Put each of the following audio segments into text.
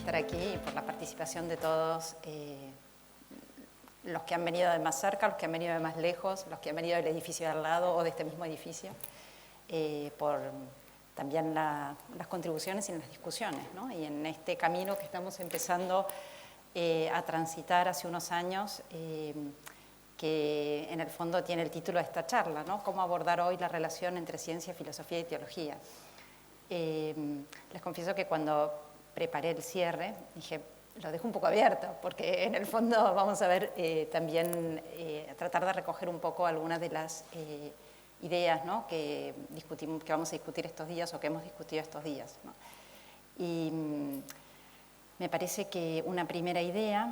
estar aquí y por la participación de todos, los que han venido de más cerca, los que han venido de más lejos, los que han venido del edificio de al lado o de este mismo edificio, por también las contribuciones y las discusiones, ¿no? Y en este camino que estamos empezando a transitar hace unos años, que en el fondo tiene el título de esta charla, ¿no? Cómo abordar hoy la relación entre ciencia, filosofía y teología. Les confieso que cuando preparé el cierre, dije, lo dejo un poco abierto, porque en el fondo vamos a ver también, tratar de recoger un poco algunas de las ideas, ¿no? que vamos a discutir estos días o que hemos discutido estos días, ¿no? Y me parece que una primera idea,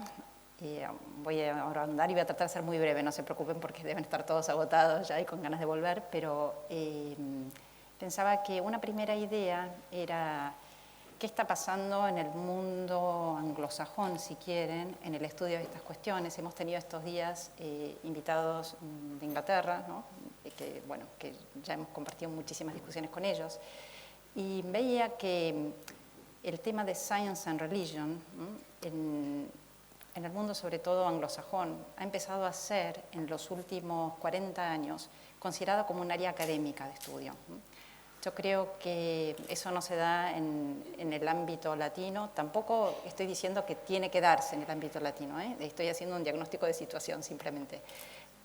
voy a ahondar y voy a tratar de ser muy breve, no se preocupen porque deben estar todos agotados ya y con ganas de volver, pero pensaba que una primera idea era qué está pasando en el mundo anglosajón, si quieren, en el estudio de estas cuestiones. Hemos tenido estos días invitados de Inglaterra, ¿no? que ya hemos compartido muchísimas discusiones con ellos, y veía que el tema de Science and Religion, ¿no? en el mundo sobre todo anglosajón, ha empezado a ser en los últimos 40 años considerado como un área académica de estudio, ¿no? Yo creo que eso no se da en el ámbito latino, tampoco estoy diciendo que tiene que darse en el ámbito latino, estoy haciendo un diagnóstico de situación simplemente,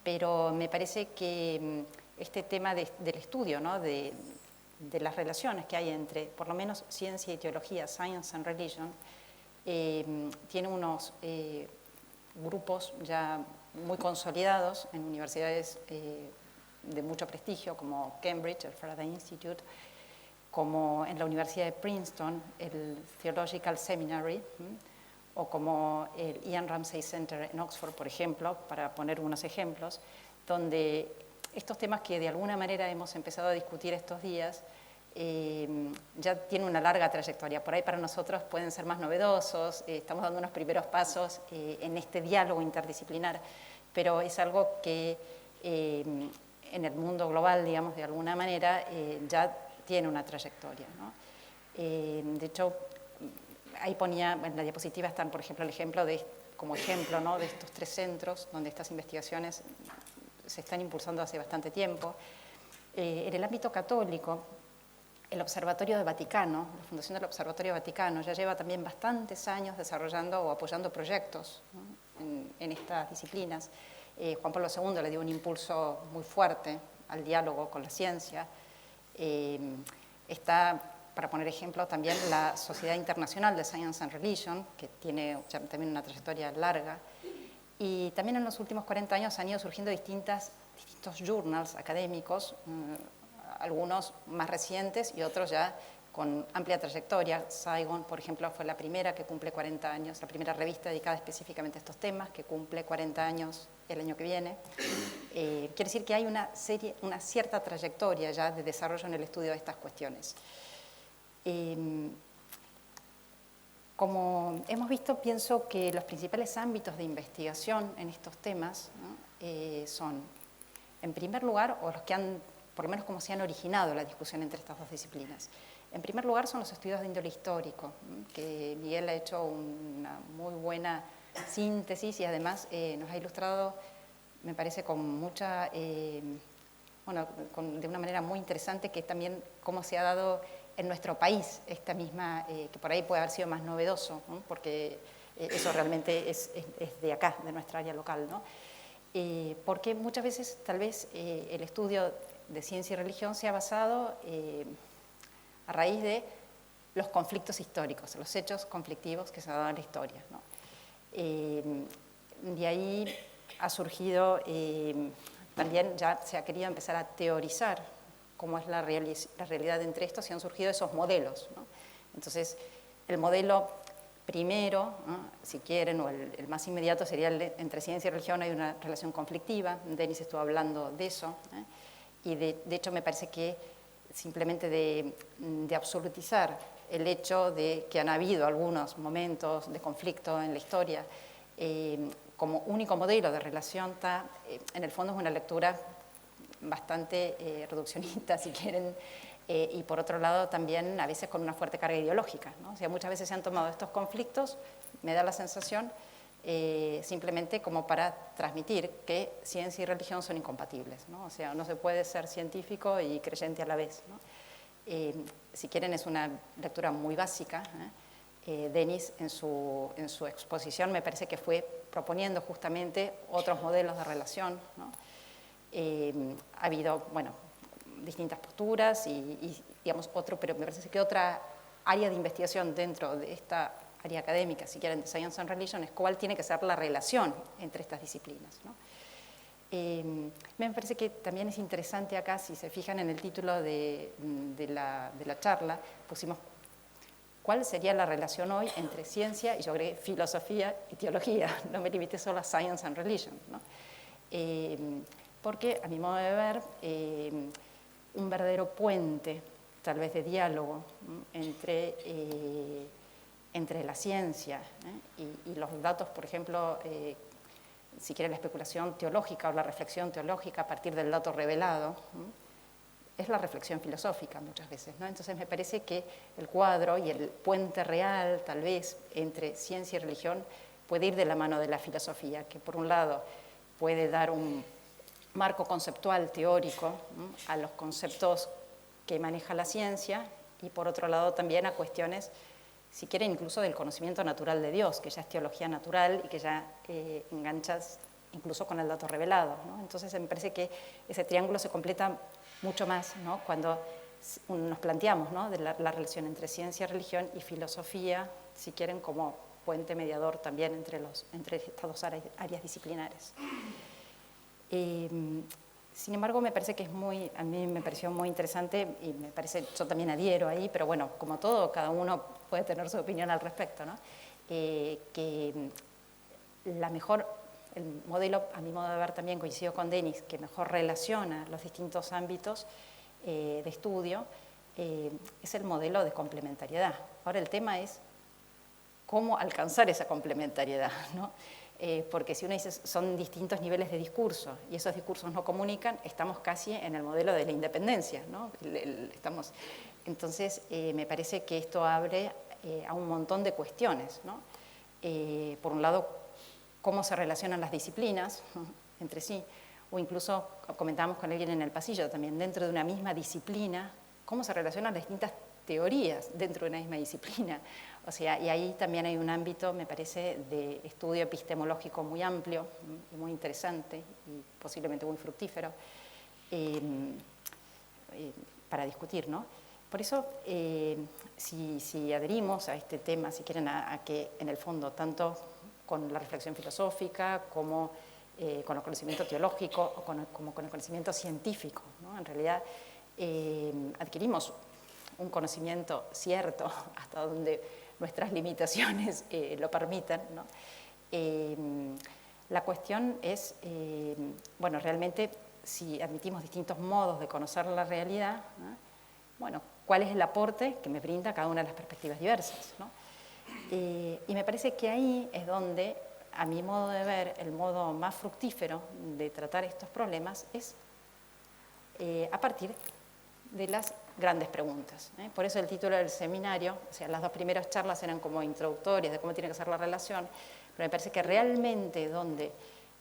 pero me parece que este tema del estudio, ¿no? de las relaciones que hay entre, por lo menos, ciencia y teología, science and religion, tiene unos grupos ya muy consolidados en universidades de mucho prestigio, como Cambridge, el Faraday Institute, como en la Universidad de Princeton, el Theological Seminary, o como el Ian Ramsay Center en Oxford, por ejemplo, para poner unos ejemplos, donde estos temas que de alguna manera hemos empezado a discutir estos días ya tienen una larga trayectoria. Por ahí para nosotros pueden ser más novedosos, estamos dando unos primeros pasos en este diálogo interdisciplinar, pero es algo que en el mundo global, digamos, de alguna manera, ya tiene una trayectoria, ¿no? De hecho, ahí ponía, en la diapositiva están, por ejemplo, el ejemplo como ejemplo, ¿no? de estos 3 centros donde estas investigaciones se están impulsando hace bastante tiempo. En el ámbito católico, el Observatorio del Vaticano, la Fundación del Observatorio Vaticano, ya lleva también bastantes años desarrollando o apoyando proyectos, ¿no? en estas disciplinas. Juan Pablo II le dio un impulso muy fuerte al diálogo con la ciencia. Está, para poner ejemplo, también la Sociedad Internacional de Science and Religion, que tiene también una trayectoria larga. Y también en los últimos 40 años han ido surgiendo distintos journals académicos, algunos más recientes y otros ya con amplia trayectoria. Saigon, por ejemplo, fue la primera que cumple 40 años, la primera revista dedicada específicamente a estos temas, que cumple 40 años el año que viene. Quiere decir que hay una cierta trayectoria ya de desarrollo en el estudio de estas cuestiones. Como hemos visto, pienso que los principales ámbitos de investigación en estos temas, ¿no? Son, en primer lugar, o los que han, por lo menos como se han originado la discusión entre estas dos disciplinas. En primer lugar son los estudios de índole histórico, que Miguel ha hecho una muy buena síntesis y además nos ha ilustrado, me parece, con mucha, de una manera muy interesante, que también cómo se ha dado en nuestro país esta misma, que por ahí puede haber sido más novedoso, ¿no? Porque eso realmente es de acá, de nuestra área local, ¿no? Porque muchas veces tal vez el estudio de ciencia y religión se ha basado a raíz de los conflictos históricos, los hechos conflictivos que se han dado en la historia, ¿no? De ahí ha surgido, también ya se ha querido empezar a teorizar cómo es la realidad entre estos, y han surgido esos modelos, ¿no? Entonces, el modelo primero, ¿no? Si quieren, o el más inmediato sería entre ciencia y religión hay una relación conflictiva. Denis estuvo hablando de eso, y de hecho me parece que simplemente de absolutizar el hecho de que han habido algunos momentos de conflicto en la historia como único modelo de relación, en el fondo es una lectura bastante reduccionista, si quieren, y por otro lado también a veces con una fuerte carga ideológica, ¿no? O sea, muchas veces se han tomado estos conflictos, me da la sensación, simplemente como para transmitir que ciencia y religión son incompatibles, ¿no? O sea, no se puede ser científico y creyente a la vez, ¿no? Si quieren, es una lectura muy básica. Denis en su exposición me parece que fue proponiendo justamente otros modelos de relación, ¿no? Ha habido, bueno, distintas posturas y digamos, pero me parece que otra área de investigación dentro de esta área académica, si quieren, de Science and Religion, es cuál tiene que ser la relación entre estas disciplinas, ¿no? Me parece que también es interesante acá, si se fijan en el título de la charla, pusimos cuál sería la relación hoy entre ciencia y yo agregué filosofía y teología, no me limité solo a Science and Religion, ¿no? Porque a mi modo de ver, un verdadero puente, tal vez de diálogo, ¿no? entre la ciencia y los datos, por ejemplo, si quiere la especulación teológica o la reflexión teológica a partir del dato revelado, es la reflexión filosófica muchas veces, ¿no? Entonces me parece que el cuadro y el puente real, tal vez, entre ciencia y religión puede ir de la mano de la filosofía, que por un lado puede dar un marco conceptual teórico, ¿no?, a los conceptos que maneja la ciencia y por otro lado también a cuestiones, si quieren, incluso del conocimiento natural de Dios, que ya es teología natural y que ya enganchas incluso con el dato revelado, ¿no? Entonces me parece que ese triángulo se completa mucho más, ¿no?, cuando nos planteamos, ¿no?, de la relación entre ciencia, religión y filosofía, si quieren, como puente mediador también entre estas dos áreas disciplinares. Sin embargo, me parece que a mí me pareció muy interesante y me parece, yo también adhiero ahí, pero bueno, como todo, cada uno puede tener su opinión al respecto, ¿no? Que el modelo, a mi modo de ver también coincido con Denis, que mejor relaciona los distintos ámbitos de estudio, es el modelo de complementariedad. Ahora el tema es cómo alcanzar esa complementariedad, ¿no? Porque si uno dice son distintos niveles de discurso y esos discursos no comunican, estamos casi en el modelo de la independencia, ¿no? Entonces, me parece que esto abre a un montón de cuestiones, ¿no? Por un lado, cómo se relacionan las disciplinas, ¿no?, entre sí, o incluso comentábamos con alguien en el pasillo también, dentro de una misma disciplina, cómo se relacionan las distintas teorías dentro de una misma disciplina. O sea, y ahí también hay un ámbito, me parece, de estudio epistemológico muy amplio y muy interesante y posiblemente muy fructífero para discutir, ¿no? Por eso, si adherimos a este tema, si quieren, a que en el fondo, tanto con la reflexión filosófica como con el conocimiento teológico o como con el conocimiento científico, ¿no?, en realidad adquirimos un conocimiento cierto hasta donde nuestras limitaciones lo permitan, ¿no? La cuestión es, bueno, realmente si admitimos distintos modos de conocer la realidad, ¿no?, bueno, ¿cuál es el aporte que me brinda cada una de las perspectivas diversas, ¿no? Y me parece que ahí es donde, a mi modo de ver, el modo más fructífero de tratar estos problemas es a partir de las grandes preguntas, ¿eh? Por eso el título del seminario, o sea, las dos primeras charlas eran como introductorias de cómo tiene que ser la relación, pero me parece que realmente donde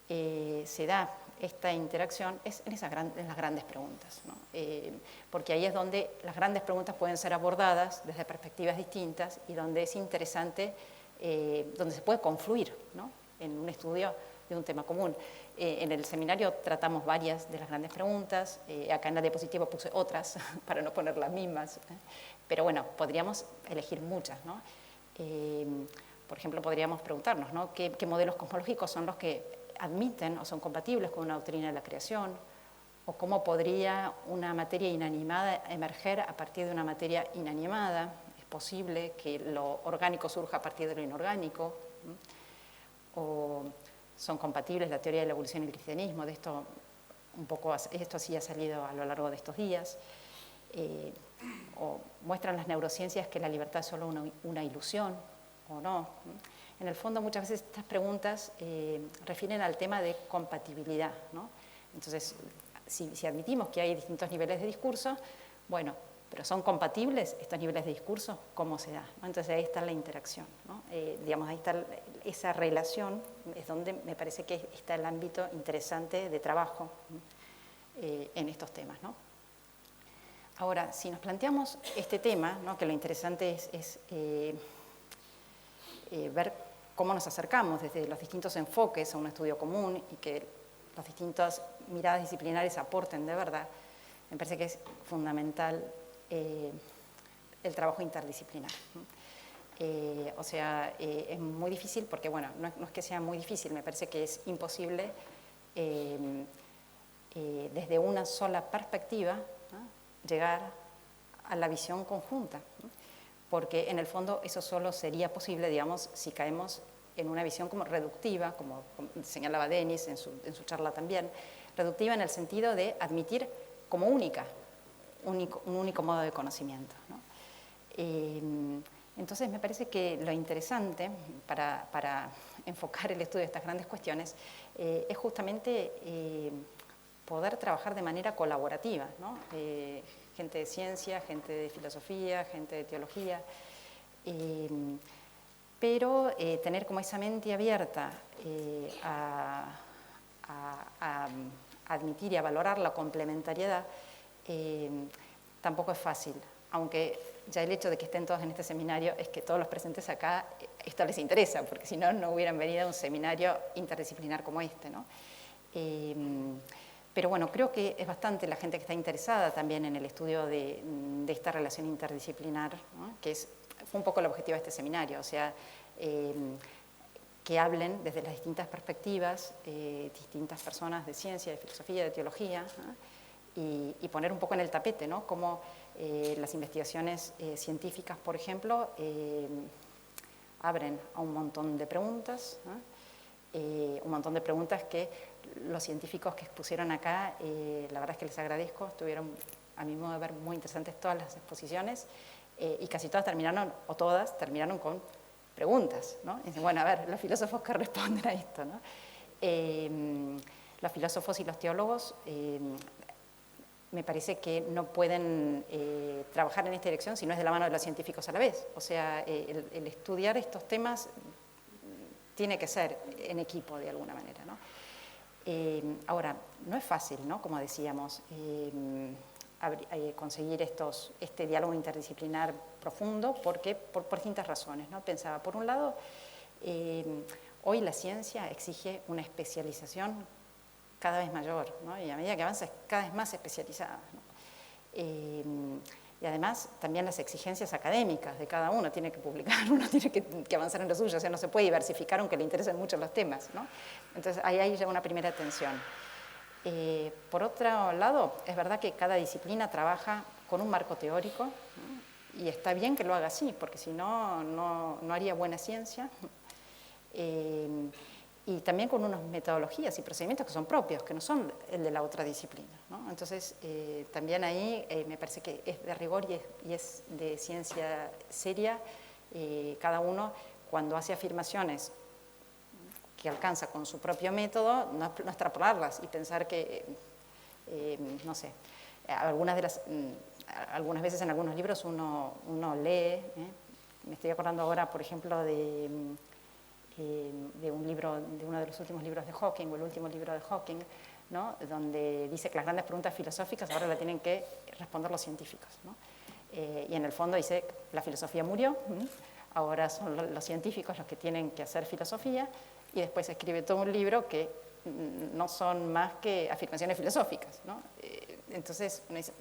se da esta interacción es en las grandes preguntas, ¿no? Porque ahí es donde las grandes preguntas pueden ser abordadas desde perspectivas distintas y donde es interesante, donde se puede confluir, ¿no?, en un estudio de un tema común. En el seminario tratamos varias de las grandes preguntas, acá en la diapositiva puse otras para no poner las mismas, pero bueno, podríamos elegir muchas, ¿no? Por ejemplo, podríamos preguntarnos, ¿no?, ¿qué modelos cosmológicos son los que admiten o son compatibles con una doctrina de la creación? ¿O cómo podría una materia inanimada emerger a partir de una materia inanimada? ¿Es posible que lo orgánico surja a partir de lo inorgánico? ¿O son compatibles la teoría de la evolución y el cristianismo? De esto un poco, esto sí ha salido a lo largo de estos días. O muestran las neurociencias que la libertad es solo una ilusión o no. En el fondo, muchas veces estas preguntas refieren al tema de compatibilidad, ¿no? Entonces, si admitimos que hay distintos niveles de discurso, bueno, pero ¿son compatibles estos niveles de discurso? ¿Cómo se da? ¿No? Entonces ahí está la interacción, ¿no? Digamos, ahí está esa relación, es donde me parece que está el ámbito interesante de trabajo en estos temas, ¿no? Ahora, si nos planteamos este tema, ¿no? Que lo interesante es ver cómo nos acercamos desde los distintos enfoques a un estudio común y que las distintas miradas disciplinares aporten de verdad, me parece que es fundamental el trabajo interdisciplinar. O sea, es muy difícil porque, bueno, no es que sea muy difícil, me parece que es imposible desde una sola perspectiva, ¿no? Llegar a la visión conjunta, ¿no? Porque en el fondo eso solo sería posible, digamos, si caemos en una visión como reductiva, como señalaba Denis en su charla también, reductiva en el sentido de admitir como única, un único modo de conocimiento, ¿no? Entonces me parece que lo interesante para enfocar el estudio de estas grandes cuestiones es justamente poder trabajar de manera colaborativa, ¿no? Gente de ciencia, gente de filosofía, gente de teología, pero tener como esa mente abierta a admitir y a valorar la complementariedad tampoco es fácil, aunque ya el hecho de que estén todos en este seminario es que todos los presentes acá esto les interesa, porque si no, no hubieran venido a un seminario interdisciplinar como este, ¿no? Pero bueno, creo que es bastante la gente que está interesada también en el estudio de esta relación interdisciplinar, ¿no? Que fue un poco el objetivo de este seminario, o sea, que hablen desde las distintas perspectivas, distintas personas de ciencia, de filosofía, de teología, ¿no? Y poner un poco en el tapete, ¿no? Cómo las investigaciones científicas, por ejemplo, abren a un montón de preguntas, ¿no? Un montón de preguntas que los científicos que expusieron acá, la verdad es que les agradezco, estuvieron a mi modo de ver muy interesantes todas las exposiciones y casi todas terminaron, o todas terminaron con preguntas, ¿no? Y dicen, bueno, a ver, los filósofos que responden a esto, ¿no? Los filósofos y los teólogos me parece que no pueden trabajar en esta dirección si no es de la mano de los científicos a la vez. O sea, el estudiar estos temas tiene que ser en equipo de alguna manera, ¿no? Ahora, no es fácil, ¿no? Como decíamos, conseguir este diálogo interdisciplinar profundo porque, por distintas razones, ¿no? Pensaba, por un lado, hoy la ciencia exige una especialización cada vez mayor, ¿no? Y a medida que avanza es cada vez más especializada, ¿no? Y además también las exigencias académicas de cada uno, tiene que publicar, uno tiene que avanzar en lo suyo, o sea, no se puede diversificar aunque le interesen mucho los temas, ¿no? Entonces ahí hay ya una primera tensión. Por otro lado, es verdad que cada disciplina trabaja con un marco teórico, ¿no? Y está bien que lo haga así, porque si no, no haría buena ciencia. Y también con unas metodologías y procedimientos que son propios, que no son el de la otra disciplina, ¿no? Entonces, también ahí me parece que es de rigor y es de ciencia seria. Cada uno, cuando hace afirmaciones que alcanza con su propio método, no extrapolarlas y pensar que, no sé, algunas veces en algunos libros uno lee, me estoy acordando ahora, por ejemplo, de un libro, de uno de los últimos libros de Hawking, o el último libro de Hawking, ¿no? Donde dice que las grandes preguntas filosóficas ahora las tienen que responder los científicos, ¿no? Y en el fondo dice, la filosofía murió, ahora son los científicos los que tienen que hacer filosofía, y después escribe todo un libro que no son más que afirmaciones filosóficas, ¿no? Entonces uno dice,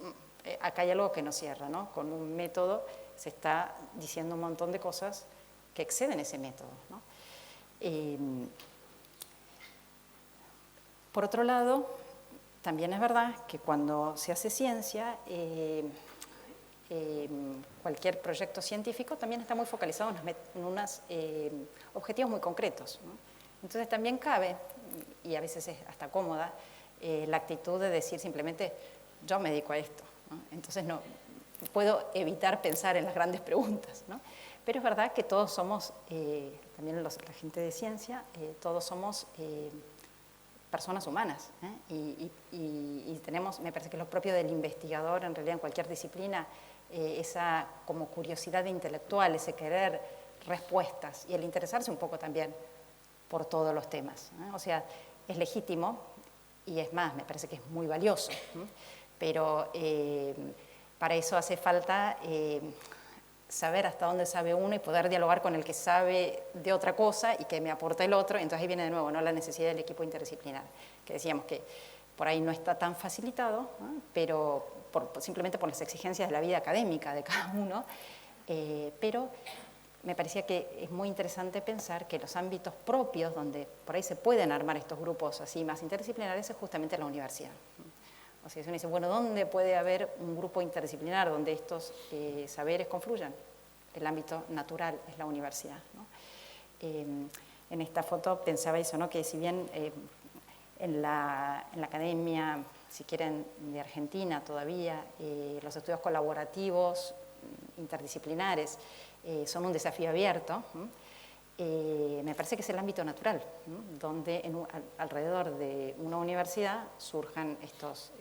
acá hay algo que no cierra, ¿no? Con un método se está diciendo un montón de cosas que exceden ese método, ¿no? Por otro lado, también es verdad que cuando se hace ciencia, cualquier proyecto científico también está muy focalizado en unos objetivos muy concretos, ¿no? Entonces también cabe, y a veces es hasta cómoda, la actitud de decir simplemente, yo me dedico a esto, ¿no? Entonces no puedo evitar pensar en las grandes preguntas, ¿no? Pero es verdad que todos somos, también la gente de ciencia, todos somos personas humanas, y tenemos, me parece que es lo propio del investigador, en realidad en cualquier disciplina, esa como curiosidad intelectual, ese querer respuestas y el interesarse un poco también por todos los temas, ¿no? O sea, es legítimo y es más, me parece que es muy valioso, ¿no? Pero para eso hace falta saber hasta dónde sabe uno y poder dialogar con el que sabe de otra cosa y que me aporta el otro. Entonces ahí viene de nuevo, ¿no?, la necesidad del equipo interdisciplinar, que decíamos que por ahí no está tan facilitado, ¿no?, pero simplemente por las exigencias de la vida académica de cada uno, pero me parecía que es muy interesante pensar que los ámbitos propios donde por ahí se pueden armar estos grupos así más interdisciplinares es justamente la universidad. O sea, si uno dice, bueno, ¿dónde puede haber un grupo interdisciplinar donde estos saberes confluyan? El ámbito natural es la universidad, ¿no? En esta foto pensaba eso, ¿no?, que si bien en la academia, si quieren, de Argentina todavía, los estudios colaborativos interdisciplinares son un desafío abierto, me parece que es el ámbito natural, ¿no?, donde alrededor de una universidad surjan estos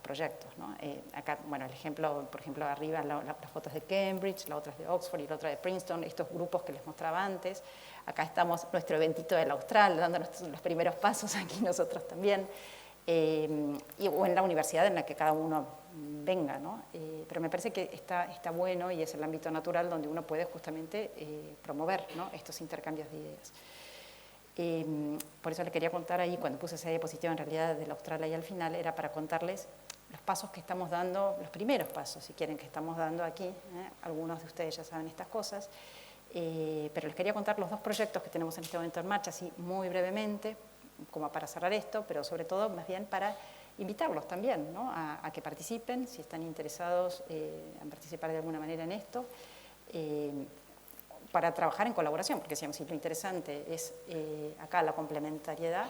proyectos, ¿no? Acá, bueno, el ejemplo, por ejemplo, arriba las fotos de Cambridge, la otra es de Oxford y la otra de Princeton, estos grupos que les mostraba antes. Acá estamos, nuestro eventito del Austral, dándonos los primeros pasos aquí nosotros también, o en la universidad en la que cada uno venga, ¿no? Pero me parece que está bueno y es el ámbito natural donde uno puede justamente promover, ¿no?, estos intercambios de ideas. Por eso le quería contar ahí, cuando puse esa diapositiva en realidad del Austral ahí al final, era para contarles los pasos que estamos dando, los primeros pasos, si quieren, que estamos dando aquí. Algunos de ustedes ya saben estas cosas, pero les quería contar los dos proyectos que tenemos en este momento en marcha, así muy brevemente, como para cerrar esto, pero sobre todo más bien para invitarlos también, ¿no?, a que participen, si están interesados en participar de alguna manera en esto, para trabajar en colaboración, porque decíamos, lo interesante es acá la complementariedad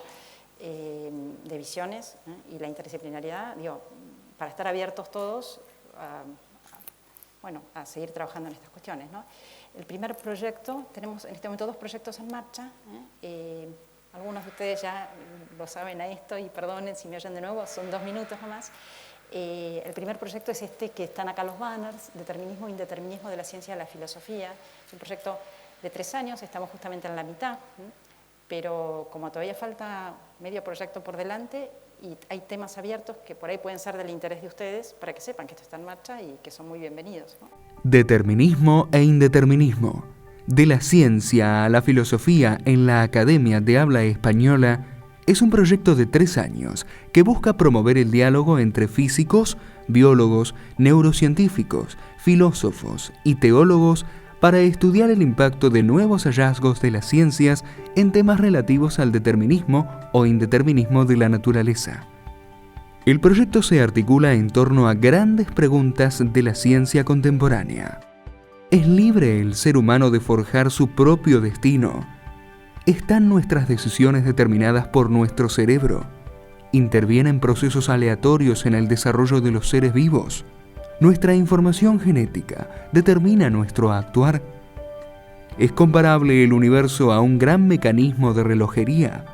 de visiones y la interdisciplinariedad, digo, para estar abiertos todos a seguir trabajando en estas cuestiones, ¿no? El primer proyecto, tenemos en este momento 2 proyectos en marcha, algunos de ustedes ya lo saben a esto y perdonen si me oyen de nuevo, son 2 minutos nomás. El primer proyecto es este que están acá los banners, Determinismo e Indeterminismo de la Ciencia y la Filosofía. Es un proyecto de 3 años, estamos justamente en la mitad, pero como todavía falta medio proyecto por delante y hay temas abiertos que por ahí pueden ser del interés de ustedes, para que sepan que esto está en marcha y que son muy bienvenidos, ¿no? Determinismo e Indeterminismo, de la ciencia a la filosofía en la Academia de Habla Española, es un proyecto de 3 años que busca promover el diálogo entre físicos, biólogos, neurocientíficos, filósofos y teólogos para estudiar el impacto de nuevos hallazgos de las ciencias en temas relativos al determinismo o indeterminismo de la naturaleza. El proyecto se articula en torno a grandes preguntas de la ciencia contemporánea. ¿Es libre el ser humano de forjar su propio destino? ¿Están nuestras decisiones determinadas por nuestro cerebro? ¿Intervienen procesos aleatorios en el desarrollo de los seres vivos? ¿Nuestra información genética determina nuestro actuar? ¿Es comparable el universo a un gran mecanismo de relojería?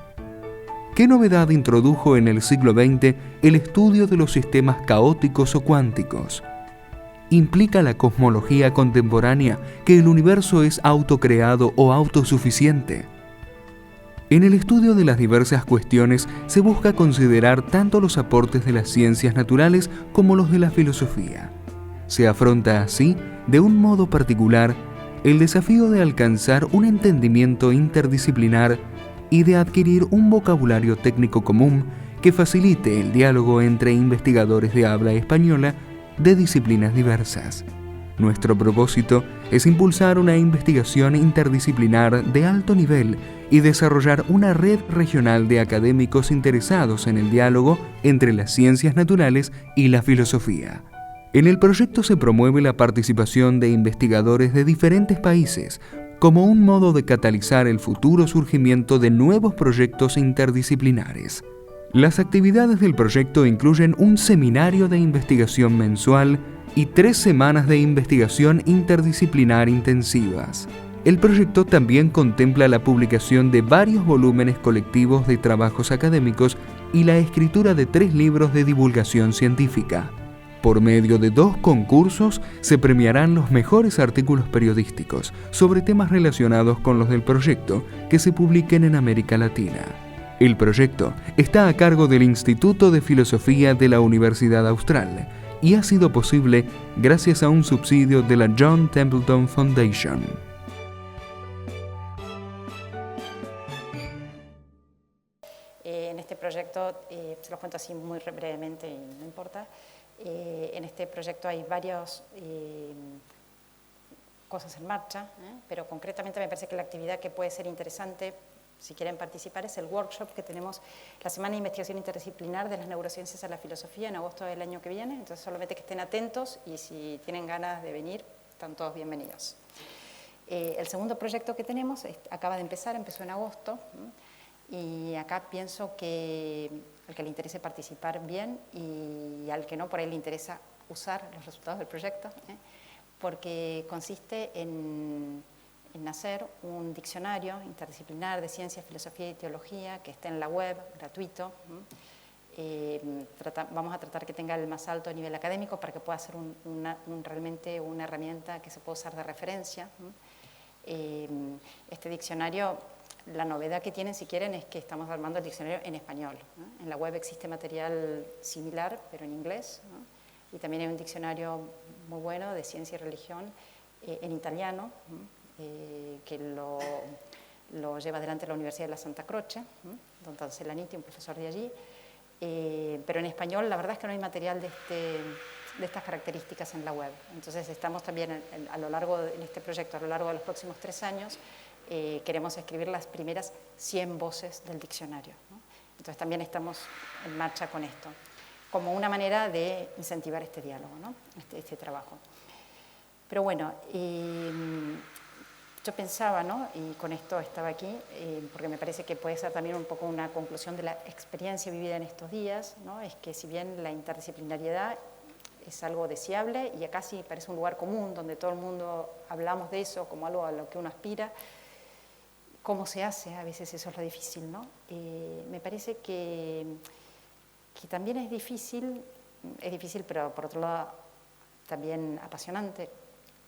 ¿Qué novedad introdujo en el siglo XX el estudio de los sistemas caóticos o cuánticos? ¿Implica la cosmología contemporánea que el universo es autocreado o autosuficiente? En el estudio de las diversas cuestiones se busca considerar tanto los aportes de las ciencias naturales como los de la filosofía. Se afronta así, de un modo particular, el desafío de alcanzar un entendimiento interdisciplinar y de adquirir un vocabulario técnico común que facilite el diálogo entre investigadores de habla española de disciplinas diversas. Nuestro propósito es impulsar una investigación interdisciplinar de alto nivel y desarrollar una red regional de académicos interesados en el diálogo entre las ciencias naturales y la filosofía. En el proyecto se promueve la participación de investigadores de diferentes países como un modo de catalizar el futuro surgimiento de nuevos proyectos interdisciplinares. Las actividades del proyecto incluyen un seminario de investigación mensual y 3 semanas de investigación interdisciplinar intensivas. El proyecto también contempla la publicación de varios volúmenes colectivos de trabajos académicos y la escritura de 3 libros de divulgación científica. Por medio de 2 concursos se premiarán los mejores artículos periodísticos sobre temas relacionados con los del proyecto que se publiquen en América Latina. El proyecto está a cargo del Instituto de Filosofía de la Universidad Austral y ha sido posible gracias a un subsidio de la John Templeton Foundation. En este proyecto, se los cuento así muy brevemente y no importa, en este proyecto hay varias cosas en marcha, pero concretamente me parece que la actividad que puede ser interesante, si quieren participar, es el workshop que tenemos la Semana de Investigación Interdisciplinar de las Neurociencias a la Filosofía en agosto del año que viene, entonces solamente que estén atentos y si tienen ganas de venir, están todos bienvenidos. El segundo proyecto que tenemos acaba de empezar, empezó en agosto, y acá pienso que al que le interese participar bien y al que no, por ahí le interesa usar los resultados del proyecto, porque consiste en hacer un diccionario interdisciplinar de ciencia, filosofía y teología que esté en la web, gratuito. Vamos a tratar que tenga el más alto nivel académico para que pueda ser realmente una herramienta que se pueda usar de referencia. Este diccionario, la novedad que tienen, si quieren, es que estamos armando el diccionario en español, ¿no? En la web existe material similar, pero en inglés, ¿no? Y también hay un diccionario muy bueno de ciencia y religión en italiano, que lo lleva adelante la Universidad de la Santa Croce, don Tancellaniti, un profesor de allí, pero en español la verdad es que no hay material de estas características en la web. Entonces estamos también a lo largo de este proyecto, a lo largo de los próximos 3 años, queremos escribir las primeras 100 voces del diccionario, ¿no? Entonces también estamos en marcha con esto, como una manera de incentivar este diálogo, ¿no? este trabajo. Pero bueno, yo pensaba, ¿no? Y con esto estaba aquí, porque me parece que puede ser también un poco una conclusión de la experiencia vivida en estos días, ¿no? Es que si bien la interdisciplinariedad es algo deseable y acá sí parece un lugar común donde todo el mundo hablamos de eso como algo a lo que uno aspira, ¿cómo se hace? A veces eso es lo difícil, ¿no? Me parece que también es difícil, pero por otro lado también apasionante,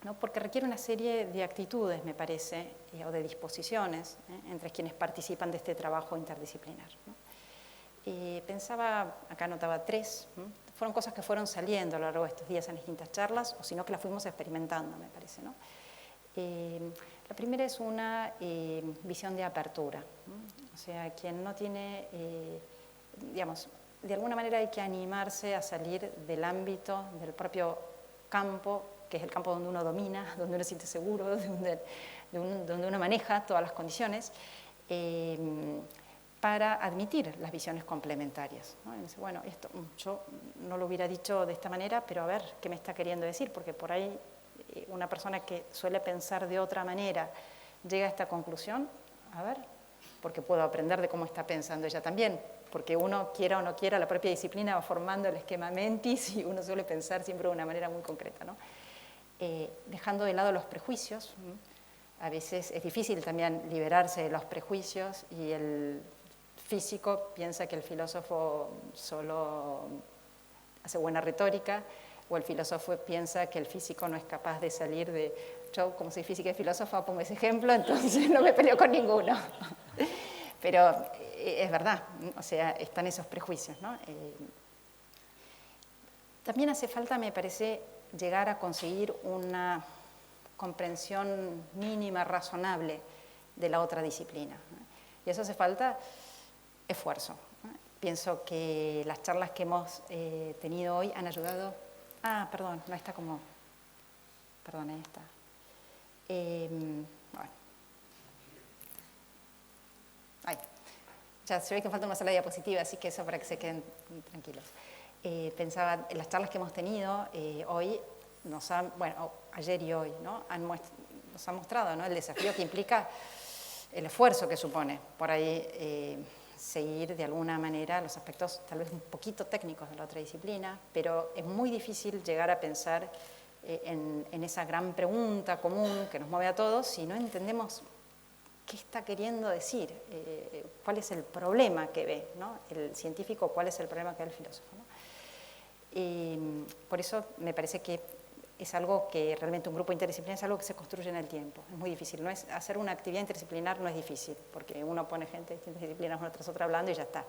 ¿no? Porque requiere una serie de actitudes, me parece, o de disposiciones entre quienes participan de este trabajo interdisciplinar, ¿no? Pensaba, acá anotaba 3, fueron cosas que fueron saliendo a lo largo de estos días en distintas charlas, o si no que las fuimos experimentando, me parece, ¿no? La primera es una visión de apertura, ¿no? O sea, quien no tiene, digamos, de alguna manera hay que animarse a salir del ámbito, del propio campo, que es el campo donde uno domina, donde uno se siente seguro, donde uno maneja todas las condiciones, para admitir las visiones complementarias, ¿no? Y dice, bueno, esto yo no lo hubiera dicho de esta manera, pero a ver qué me está queriendo decir, porque por ahí una persona que suele pensar de otra manera llega a esta conclusión, a ver, porque puedo aprender de cómo está pensando ella también, porque uno, quiera o no quiera, la propia disciplina va formando el esquema mentis y uno suele pensar siempre de una manera muy concreta, ¿no? Dejando de lado los prejuicios, a veces es difícil también liberarse de los prejuicios y el físico piensa que el filósofo solo hace buena retórica, o el filósofo piensa que el físico no es capaz de salir de... Yo, como soy física y filósofa, pongo ese ejemplo, entonces no me peleo con ninguno. Pero es verdad, o sea, están esos prejuicios, ¿no? También hace falta, me parece, llegar a conseguir una comprensión mínima, razonable de la otra disciplina, ¿no? Y eso hace falta esfuerzo, ¿no? Pienso que las charlas que hemos tenido hoy han ayudado... perdón, no está como... Perdón, ahí está. Bueno. Ay, ya se ve que falta una sola diapositiva, así que eso para que se queden tranquilos. Pensaba, en las charlas que hemos tenido hoy, ayer y hoy, ¿no? Nos han mostrado, ¿no?, el desafío que implica el esfuerzo que supone por ahí seguir de alguna manera los aspectos tal vez un poquito técnicos de la otra disciplina, pero es muy difícil llegar a pensar en esa gran pregunta común que nos mueve a todos si no entendemos qué está queriendo decir, cuál es el problema que ve, ¿no?, el científico, cuál es el problema que ve el filósofo, ¿no? Por eso me parece que es algo que realmente un grupo interdisciplinar es algo que se construye en el tiempo. Es muy difícil. Hacer una actividad interdisciplinar no es difícil, porque uno pone gente de distintas disciplinas una tras otra hablando y ya está.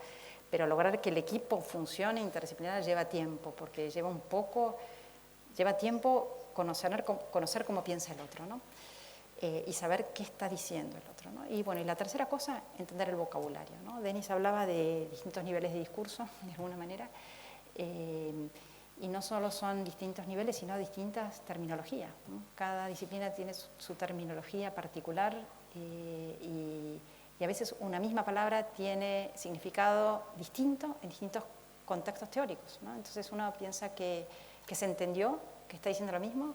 Pero lograr que el equipo funcione interdisciplinar lleva tiempo, porque lleva tiempo conocer cómo piensa el otro, ¿no? Y saber qué está diciendo el otro, ¿no? Y bueno, y la tercera cosa, entender el vocabulario, ¿no? Denis hablaba de distintos niveles de discurso, de alguna manera, y no solo son distintos niveles, sino distintas terminologías, ¿no? Cada disciplina tiene su terminología particular y a veces una misma palabra tiene significado distinto en distintos contextos teóricos, ¿no? Entonces uno piensa que se entendió, que está diciendo lo mismo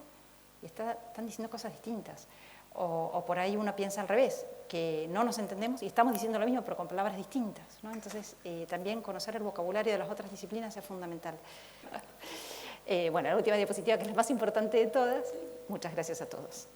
y están diciendo cosas distintas. O por ahí uno piensa al revés, que no nos entendemos y estamos diciendo lo mismo pero con palabras distintas, ¿no? Entonces también conocer el vocabulario de las otras disciplinas es fundamental. Bueno, la última diapositiva, que es la más importante de todas. Muchas gracias a todos.